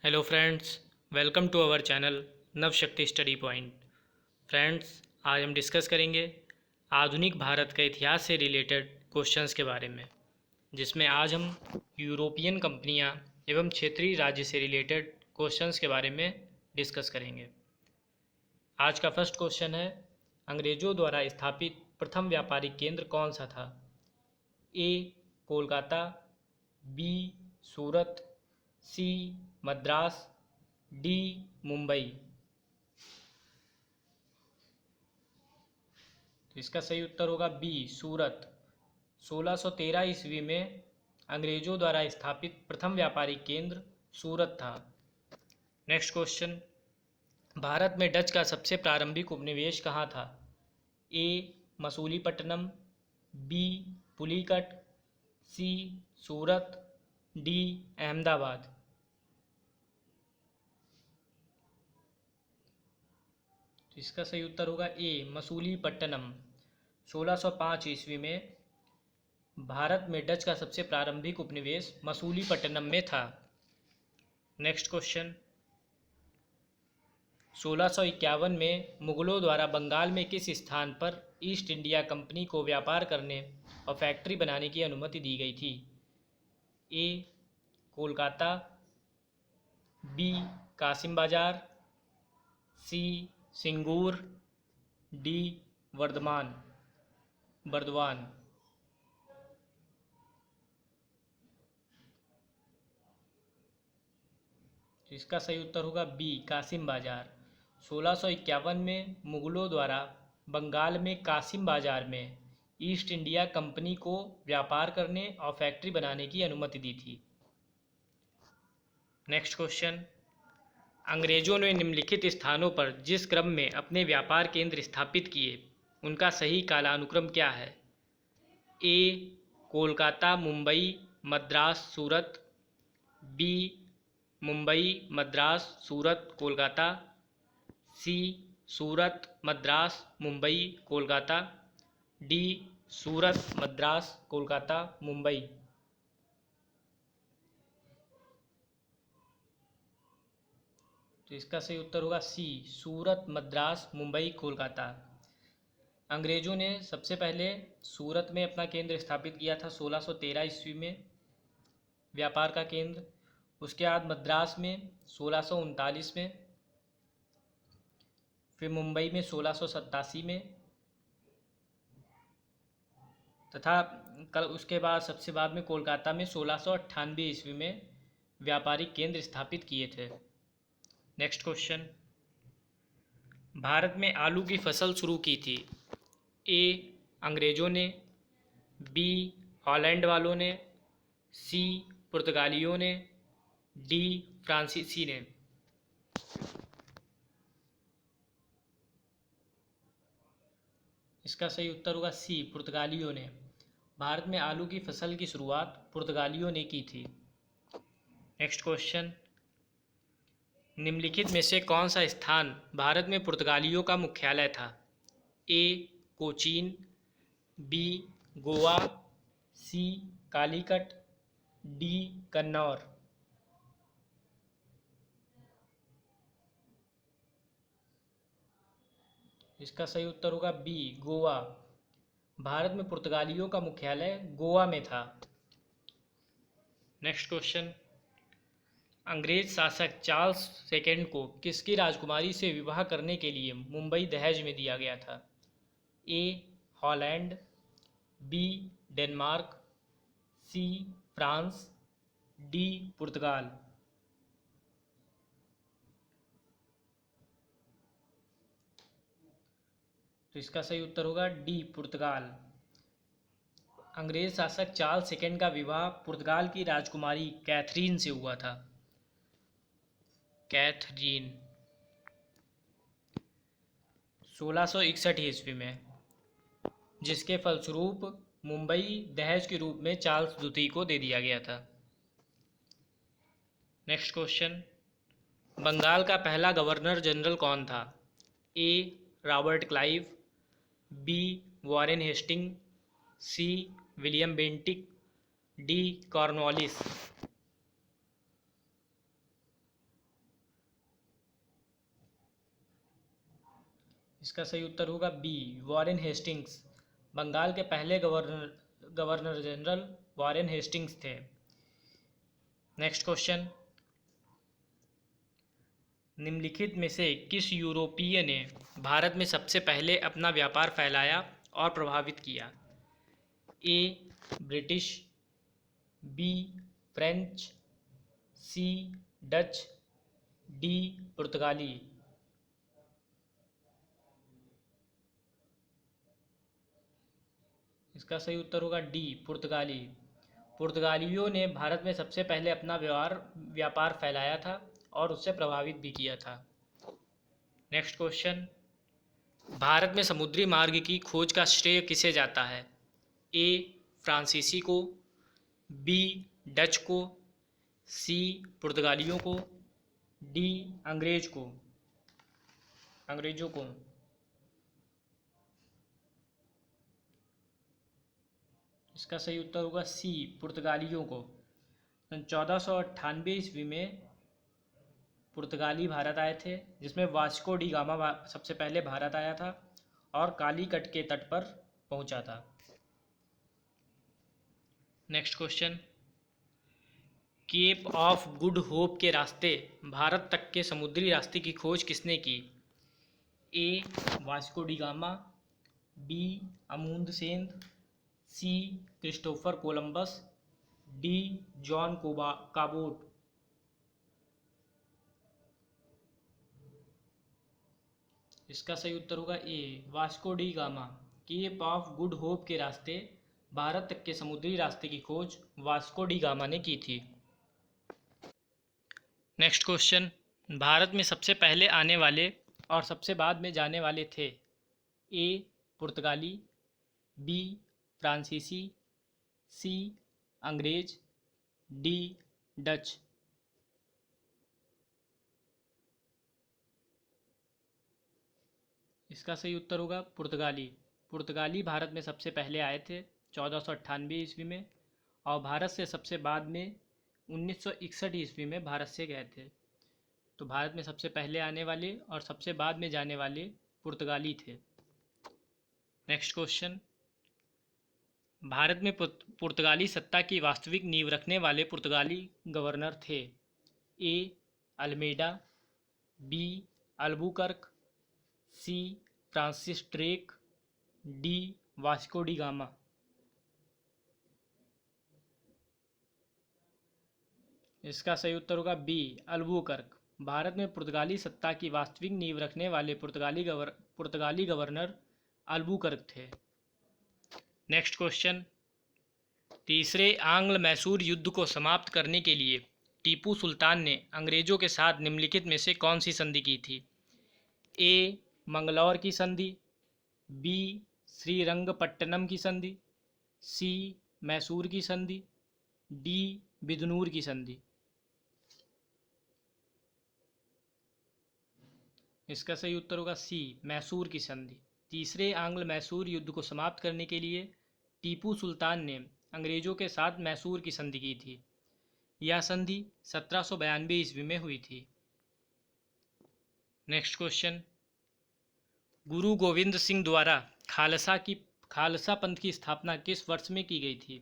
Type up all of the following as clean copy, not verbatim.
Hello friends, welcome to our channel Navshakti study point. Friends, आज हम discuss करेंगे आधुनिक भारत के इतिहास से रिलेटेड क्वेश्चंस के बारे में, जिसमें आज हम यूरोपियन कंपनियां एवं क्षेत्रीय राज्य से रिलेटेड क्वेश्चंस के बारे में डिस्कस करेंगे। आज का फर्स्ट क्वेश्चन है, अंग्रेज़ों द्वारा स्थापित प्रथम व्यापारिक केंद्र कौन सा था? ए कोलकाता, बी सूरत, सी मद्रास, डी मुंबई। तो इसका सही उत्तर होगा बी सूरत। 1613 ईस्वी में अंग्रेजों द्वारा स्थापित प्रथम व्यापारिक केंद्र सूरत था। नेक्स्ट क्वेश्चन, भारत में डच का सबसे प्रारंभिक उपनिवेश कहाँ था? ए मसूलीपट्टनम, बी पुलिकट, सी सूरत, डी अहमदाबाद। तो इसका सही उत्तर होगा ए मसूलीपट्टनम। 1605 ईस्वी में भारत में डच का सबसे प्रारंभिक उपनिवेश मसूलीपट्टनम में था। नेक्स्ट क्वेश्चन, 1651 में मुगलों द्वारा बंगाल में किस स्थान पर ईस्ट इंडिया कंपनी को व्यापार करने और फैक्ट्री बनाने की अनुमति दी गई थी? ए कोलकाता, बी कासिम बाजार, सी सिंगूर, डी बर्दवान। तो इसका सही उत्तर होगा बी कासिम बाजार। 1651 में मुगलों द्वारा बंगाल में कासिम बाजार में ईस्ट इंडिया कंपनी को व्यापार करने और फैक्ट्री बनाने की अनुमति दी थी। नेक्स्ट क्वेश्चन, अंग्रेजों ने निम्नलिखित स्थानों पर जिस क्रम में अपने व्यापार केंद्र स्थापित किए उनका सही कालानुक्रम क्या है? ए कोलकाता, मुंबई, मद्रास, सूरत, बी मुंबई, मद्रास, सूरत, कोलकाता, सी सूरत, मद्रास, मुंबई, कोलकाता, डी सूरत, मद्रास, कोलकाता, मुंबई। तो इसका सही उत्तर होगा सी सूरत, मद्रास, मुंबई, कोलकाता। अंग्रेज़ों ने सबसे पहले सूरत में अपना केंद्र स्थापित किया था 1613 ईस्वी में, व्यापार का केंद्र। उसके बाद मद्रास में 1639 में, फिर मुंबई में 1687 में, तथा कल उसके बाद सबसे बाद में कोलकाता में 1698 ईस्वी में व्यापारिक केंद्र स्थापित किए थे। नेक्स्ट क्वेश्चन, भारत में आलू की फसल शुरू की थी? ए अंग्रेज़ों ने, बी हॉलैंड वालों ने, सी पुर्तगालियों ने, डी फ्रांसीसी ने। इसका सही उत्तर होगा सी पुर्तगालियों ने। भारत में आलू की फसल की शुरुआत पुर्तगालियों ने की थी। नेक्स्ट क्वेश्चन, निम्नलिखित में से कौन सा स्थान भारत में पुर्तगालियों का मुख्यालय था? ए कोचीन, बी गोवा, सी कालीकट, डी कन्नौर। इसका सही उत्तर होगा बी गोवा। भारत में पुर्तगालियों का मुख्यालय गोवा में था। नेक्स्ट क्वेश्चन, अंग्रेज शासक चार्ल्स सेकेंड को किसकी राजकुमारी से विवाह करने के लिए मुंबई दहेज में दिया गया था? A Holland, B Denmark, C France, D पुर्तगाल। तो इसका सही उत्तर होगा डी पुर्तगाल। अंग्रेज शासक चार्ल्स सेकेंड का विवाह पुर्तगाल की राजकुमारी कैथरीन से हुआ था। कैथरीन 1661 ईस्वी में, जिसके फलस्वरूप मुंबई दहेज के रूप में चार्ल्स द्वितीय को दे दिया गया था। नेक्स्ट क्वेश्चन, बंगाल का पहला गवर्नर जनरल कौन था? A Robert Clive, B Warren Hasting, C William Bentinck, D Cornwallis. इसका सही उत्तर होगा बी, वॉरेन हेस्टिंग्स। बंगाल के पहले गवर्नर जनरल वॉरेन हेस्टिंग्स थे। नेक्स्ट क्वेश्चन, निम्नलिखित में से किस यूरोपीय ने भारत में सबसे पहले अपना व्यापार फैलाया और प्रभावित किया? ए ब्रिटिश, बी फ्रेंच, सी डच, डी पुर्तगाली। इसका सही उत्तर होगा डी पुर्तगाली। पुर्तगालियों ने भारत में सबसे पहले अपना व्यापार फैलाया था और उससे प्रभावित भी किया था। नेक्स्ट क्वेश्चन, भारत में समुद्री मार्ग की खोज का श्रेय किसे जाता है? ए फ्रांसीसी को, बी डच को, सी पुर्तगालियों को, डी अंग्रेजों को। इसका सही उत्तर होगा सी पुर्तगालियों को। 1498 ईस्वी में पुर्तगाली भारत आए थे, जिसमें वास्को डी गामा सबसे पहले भारत आया था और कालीकट के तट पर पहुंचा था। Next question, Cape of Good Hope के रास्ते भारत तक के समुद्री रास्ते की खोज किसने की? A Vasco da Gama, B Amundsen, C Christopher Columbus, D John Cabot. इसका सही उत्तर होगा A Vasco da Gama. Cape of Good Hope के रास्ते भारत तक के समुद्री रास्ते की खोज वास्को डी गामा ने की थी। नेक्स्ट क्वेश्चन, भारत में सबसे पहले आने वाले और सबसे बाद में जाने वाले थे? ए पुर्तगाली, बी फ्रांसीसी, सी अंग्रेज, डी डच। इसका सही उत्तर होगा पुर्तगाली। पुर्तगाली भारत में सबसे पहले आए थे 1498 ईस्वी में और भारत से सबसे बाद में 1961 ईस्वी में भारत से गए थे। तो भारत में सबसे पहले आने वाले और सबसे बाद में जाने वाले पुर्तगाली थे। नेक्स्ट क्वेश्चन, भारत में पुर्तगाली सत्ता की वास्तविक नींव रखने वाले पुर्तगाली गवर्नर थे? A Almeida, B Albuquerque, C Francis Drake, D Vasco da Gama. इसका सही उत्तर होगा बी अल्बुकर्क। भारत में पुर्तगाली सत्ता की वास्तविक नींव रखने वाले पुर्तगाली गवर्नर अल्बुकर्क थे। नेक्स्ट क्वेश्चन, तीसरे आंग्ल मैसूर युद्ध को समाप्त करने के लिए टीपू सुल्तान ने अंग्रेजों के साथ निम्नलिखित में से कौन सी संधि की थी? ए मंगलौर की संधि, बी श्रीरंगपट्टनम की संधि, सी मैसूर की संधि, डी बिदनूर की संधि। इसका सही उत्तर होगा सी मैसूर की संधि। तीसरे आंग्ल मैसूर युद्ध को समाप्त करने के लिए टीपू सुल्तान ने अंग्रेजों के साथ मैसूर की संधि की थी। यह संधि 1792 ईस्वी में हुई थी। नेक्स्ट क्वेश्चन, गुरु गोविंद सिंह द्वारा खालसा पंथ की स्थापना किस वर्ष में की गई थी?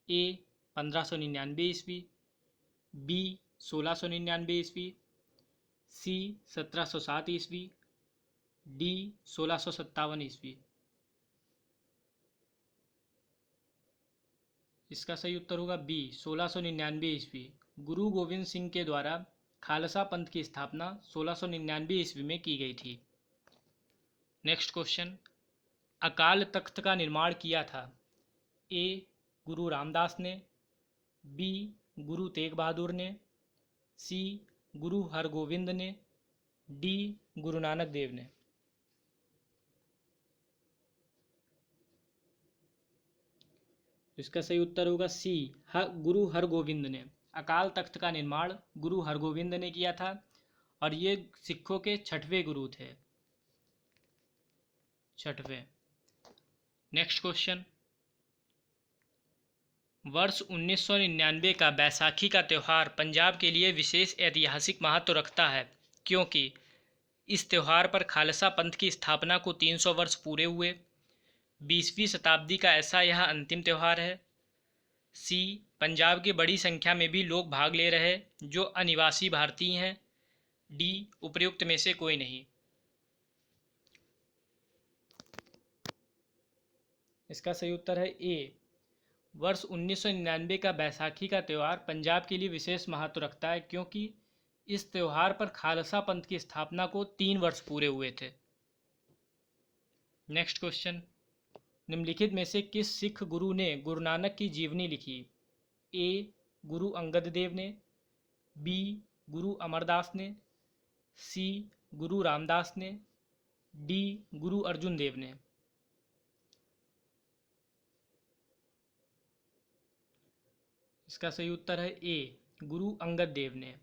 ए 1599 ईस्वी, बी 1699 ईस्वी, सी 1707 ईस्वी, डी 1657 ईस्वी। इसका सही उत्तर होगा बी 1699 ईस्वी। गुरु गोविंद सिंह के द्वारा खालसा पंथ की स्थापना 1699 ईस्वी में की गई थी। नेक्स्ट क्वेश्चन, अकाल तख्त का निर्माण किया था? ए गुरु रामदास ने, बी गुरु तेग बहादुर ने, सी गुरु हरगोविंद ने, डी गुरु नानक देव ने। इसका सही उत्तर होगा सी गुरु हरगोविंद ने। अकाल तख्त का निर्माण गुरु हरगोविंद ने किया था और ये सिखों के छठवें गुरु थे। नेक्स्ट क्वेश्चन, वर्ष 1999 का बैसाखी का त्यौहार पंजाब के लिए विशेष ऐतिहासिक महत्व रखता है क्योंकि इस त्यौहार पर खालसा पंथ की स्थापना को 300 वर्ष पूरे हुए। 20वीं शताब्दी का ऐसा यह अंतिम त्यौहार है। सी, पंजाब की बड़ी संख्या में भी लोग भाग ले रहे जो अनिवासी भारतीय हैं। डी, उपर्युक्त में से कोई नहीं। इसका सही उत्तर है ए। वर्ष 1999 का बैसाखी का त्यौहार पंजाब के लिए विशेष महत्व रखता है क्योंकि इस त्यौहार पर खालसा पंथ की स्थापना को 3 वर्ष पूरे हुए थे। नेक्स्ट क्वेश्चन, निम्नलिखित में से किस सिख गुरु ने गुरु नानक की जीवनी लिखी? ए, गुरु अंगद देव ने, बी, गुरु अमरदास ने, सी, गुरु रामदास ने, डी, गुरु अर्जुन देव ने। इसका सही उत्तर है ए, गुरु अंगद देव ने।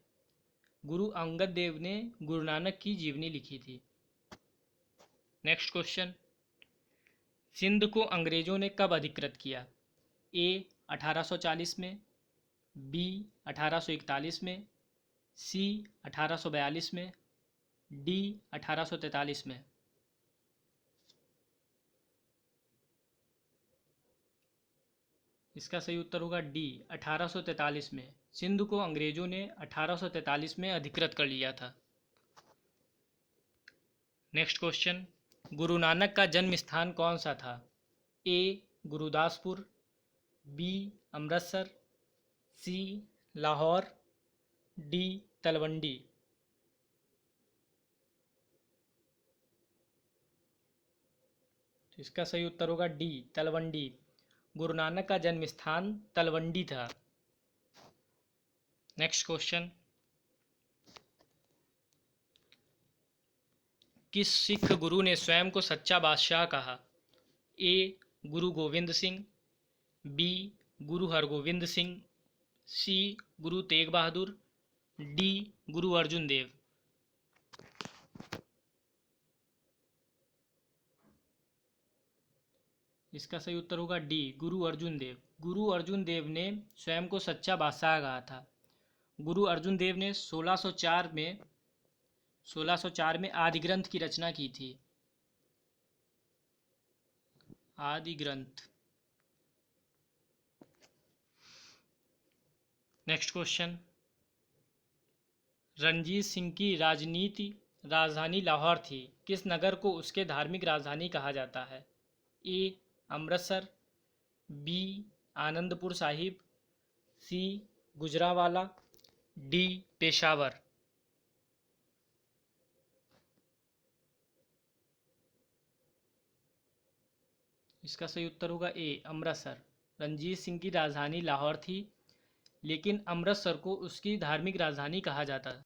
गुरु अंगद देव ने गुरु नानक की जीवनी लिखी थी। नेक्स्ट क्वेश्चन, सिंध को अंग्रेजों ने कब अधिकृत किया? ए, 1840 में, बी, 1841 में, सी, 1842 में, डी, 1843 में। इसका सही उत्तर होगा डी, 1843 में। सिंध को अंग्रेजों ने 1843 में अधिकृत कर लिया था। नेक्स्ट क्वेश्चन, गुरु नानक का जन्म स्थान कौन सा था? ए, गुरुदासपुर, बी, अमृतसर, सी, लाहौर, डी, तलवंडी। तो इसका सही उत्तर होगा डी, तलवंडी। गुरु नानक का जन्म स्थान तलवंडी था। नेक्स्ट क्वेश्चन, किस सिख गुरु ने स्वयं को सच्चा बादशाह कहा? ए, गुरु गोविंद सिंह, बी, गुरु हरगोविंद सिंह, सी, गुरु तेग बहादुर, डी, गुरु अर्जुन देव। इसका सही उत्तर होगा डी, गुरु अर्जुन देव। गुरु अर्जुन देव ने स्वयं को सच्चा बादशाह कहा था। गुरु अर्जुन देव ने 1604 में आदि ग्रंथ की रचना की थी। आदि ग्रंथ। नेक्स्ट क्वेश्चन, रणजीत सिंह की राजधानी लाहौर थी। किस नगर को उसके धार्मिक राजधानी कहा जाता है? ए, अमृतसर, बी, आनंदपुर साहिब, सी, गुजरावाला, डी, पेशावर। इसका सही उत्तर होगा ए, अमृतसर। रणजीत सिंह की राजधानी लाहौर थी लेकिन अमृतसर को उसकी धार्मिक राजधानी कहा जाता है।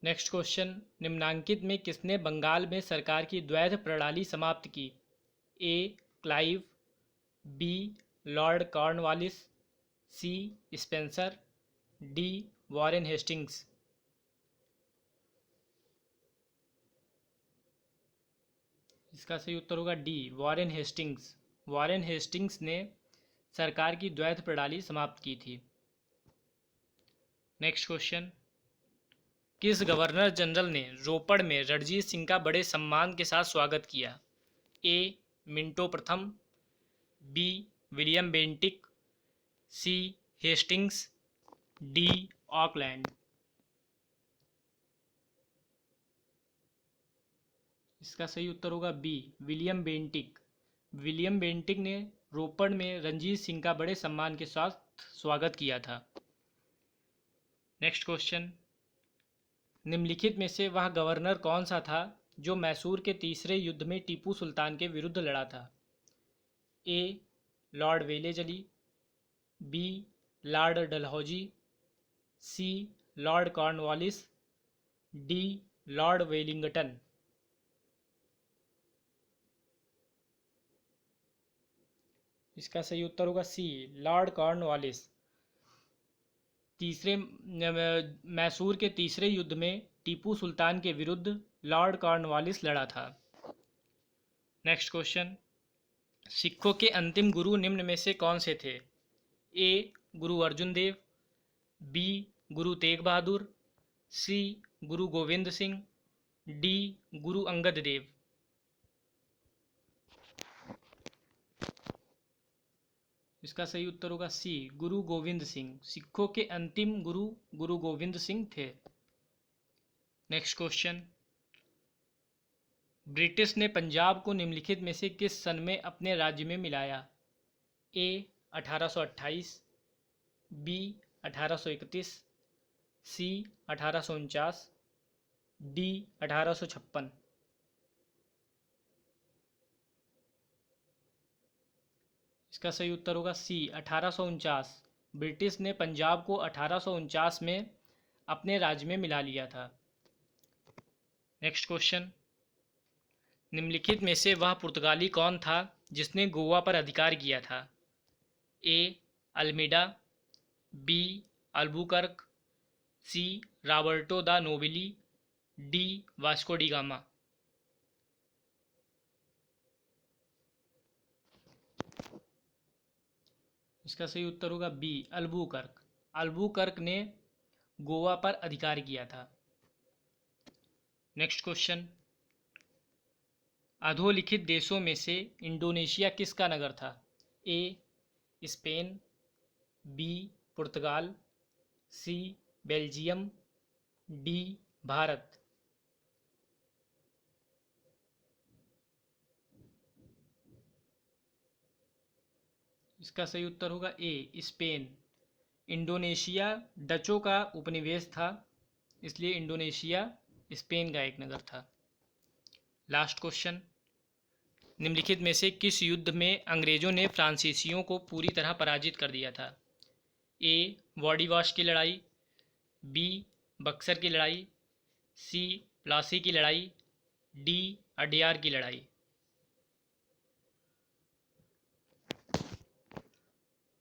नेक्स्ट क्वेश्चन, निम्नांकित में किसने बंगाल में सरकार की द्वैध प्रणाली समाप्त की? ए, क्लाइव, बी, लॉर्ड कॉर्नवालिस, सी, स्पेंसर, डी, वॉरेन हेस्टिंग्स। इसका सही उत्तर होगा D, Warren Hastings. Warren Hastings ने सरकार की द्वैध प्रणाली समाप्त की थी। नेक्स्ट क्वेश्चन, किस गवर्नर जनरल ने रोपड़ में रणजीत सिंह का बड़े सम्मान के साथ स्वागत किया? ए, मिंटो प्रथम, B, William Bentinck, C, Hastings, D, Auckland. इसका सही उत्तर होगा B, William Bentinck. William Bentinck ने रोपड़ में रणजीत सिंह का बड़े सम्मान के साथ स्वागत किया था। नेक्स्ट क्वेश्चन, निम्नलिखित में से वह गवर्नर कौन सा था जो मैसूर के तीसरे युद्ध में टीपू सुल्तान के विरुद्ध लड़ा था? A, Lord Wellesley, B, Lord Dalhousie, C, Lord Cornwallis, D, Lord Wellington. इसका सही उत्तर होगा सी, लॉर्ड कॉर्नवालिस। मैसूर के तीसरे युद्ध में टीपू सुल्तान के विरुद्ध लॉर्ड कॉर्नवालिस लड़ा था। नेक्स्ट क्वेश्चन, सिखों के अंतिम गुरु निम्न में से कौन से थे? ए, गुरु अर्जुन देव, बी, गुरु तेग बहादुर, सी, गुरु गोविंद सिंह, डी गुरु अंगद देव। इसका सही उत्तर होगा सी गुरु गोविंद सिंह। सिखों के अंतिम गुरु गुरु गोविंद सिंह थे। नेक्स्ट क्वेश्चन, ब्रिटिश ने पंजाब को निम्नलिखित में से किस सन में अपने राज्य में मिलाया? ए 1828, बी 1831, सी 1849, डी 1856। इसका सही उत्तर होगा सी 1849। ब्रिटिश ने पंजाब को 1849 में अपने राज्य में मिला लिया था। नेक्स्ट क्वेश्चन, निम्नलिखित में से वह पुर्तगाली कौन था जिसने गोवा पर अधिकार किया था? ए अल्मीडा, बी अल्बुकर्क, सी रॉबर्टो दा Nobili, D Vasco da Gama. इसका सही उत्तर होगा बी अल्बुकर्क। अल्बुकर्क ने गोवा पर अधिकार किया था। नेक्स्ट क्वेश्चन, अधोलिखित देशों में से इंडोनेशिया किसका नगर था? ए स्पेन, बी पुर्तगाल, सी बेल्जियम, डी भारत। इसका सही उत्तर होगा ए स्पेन। इंडोनेशिया डचों का उपनिवेश था, इसलिए इंडोनेशिया स्पेन का एक नगर था। लास्ट क्वेश्चन, निम्नलिखित में से किस युद्ध में अंग्रेजों ने फ्रांसीसियों को पूरी तरह पराजित कर दिया था? ए वॉडीवाश की लड़ाई, बी बक्सर की लड़ाई, सी प्लासी की लड़ाई, डी अडियार की लड़ाई।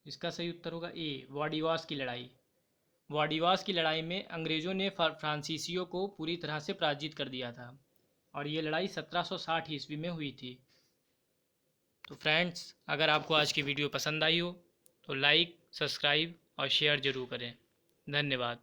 इसका सही उत्तर होगा ए वॉडीवाश की लड़ाई। वॉडीवाश की लड़ाई में अंग्रेज़ों ने फ्रांसीसियों को पूरी तरह से पराजित कर दिया था और ये लड़ाई 1760 ईस्वी में हुई थी। तो फ्रेंड्स, अगर आपको आज की वीडियो पसंद आई हो तो लाइक, सब्सक्राइब और शेयर ज़रूर करें। धन्यवाद।